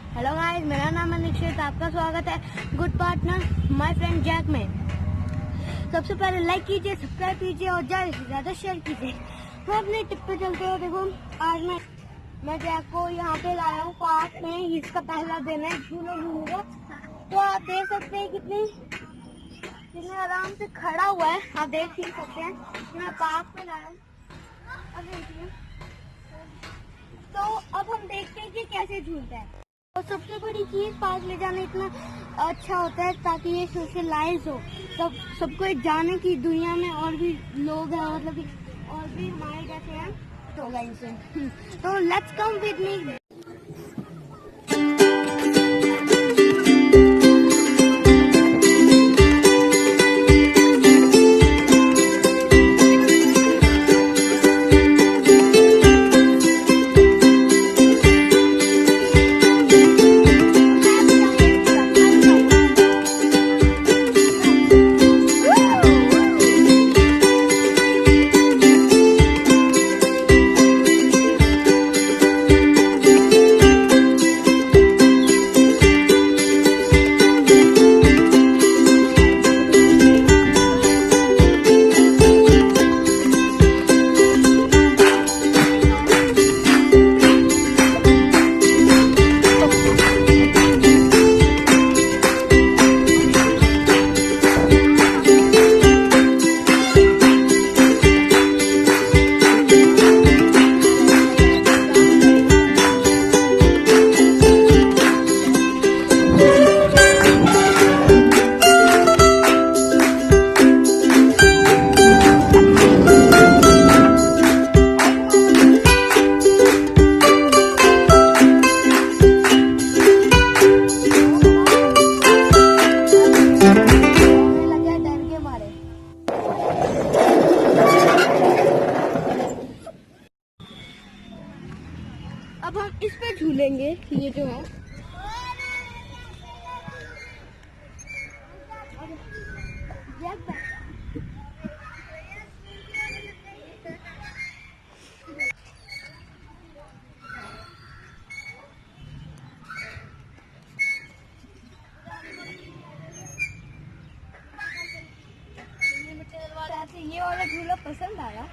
Hello guys, मेरा नाम है निक्षित। आपका स्वागत है good partner my friend Jack में। सबसे पहले लाइक कीजिए, सब्सक्राइब कीजिए और ज़्यादा से ज़्यादा शेयर कीजिए। मैं अपने टिप पे चलते हो। देखो, आज मैं जैक को यहाँ पे लाया हूँ पार्क में। इसका पहला दिन है, झूला झूलूंगा। तो आप देख सकते हैं कितने आराम से खड़ा हुआ है। आप देख ही सकते हैं कि मैं पार्क में लाया हूँ। अब देखिए, तो अब हम देखते हैं कि कैसे झूलता है। और सबसे बड़ी चीज, पार्क ले जाना इतना अच्छा होता है ताकि ये सोशलाइज हो, सबको जाने की दुनिया में और भी लोग हैं, मतलब कि और भी हमारे जैसे हैं। तो गाइस, तो लेट्स कम विद मी। अब हम इस पे झूलेंगे, ये जो है। ये वाला झूला पसंद आया।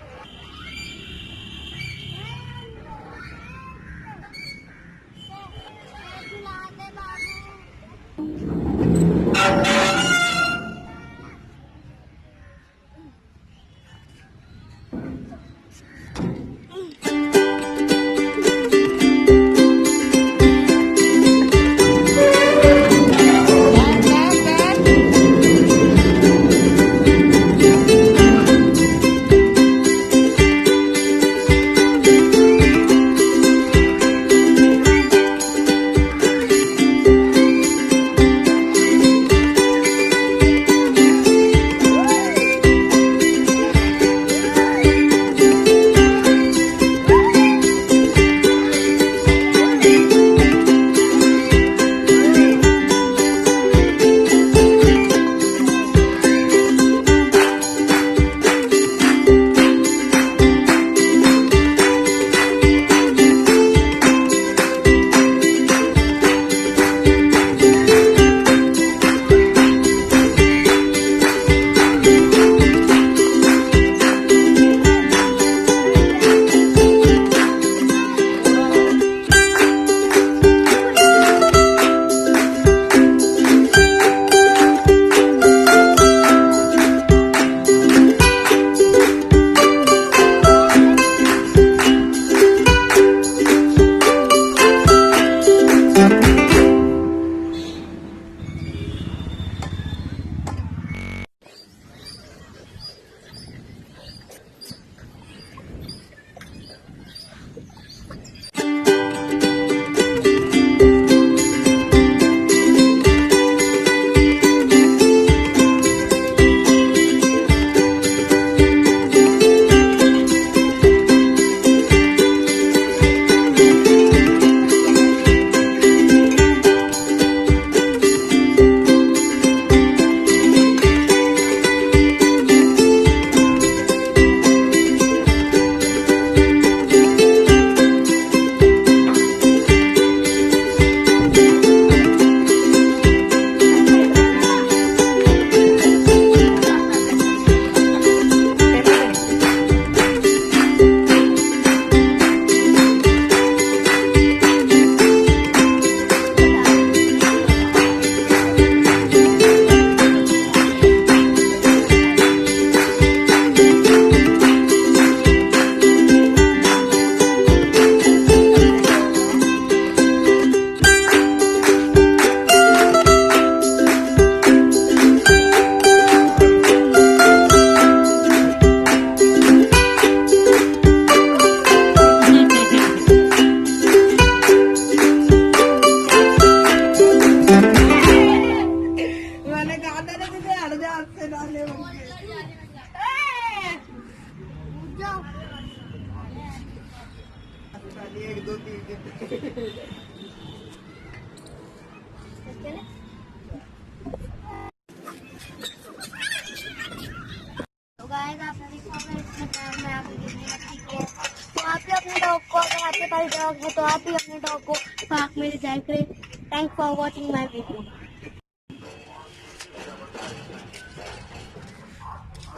डॉग को, अगर आपके पास डॉग है तो आप भी अपने डॉग को पार्क में ले जाया करें। Thanks for watching my video.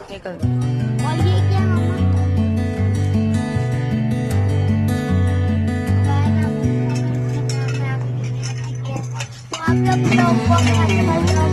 और ये क्या मम्मा? तो आप लोग डॉग को, अगर आपके पास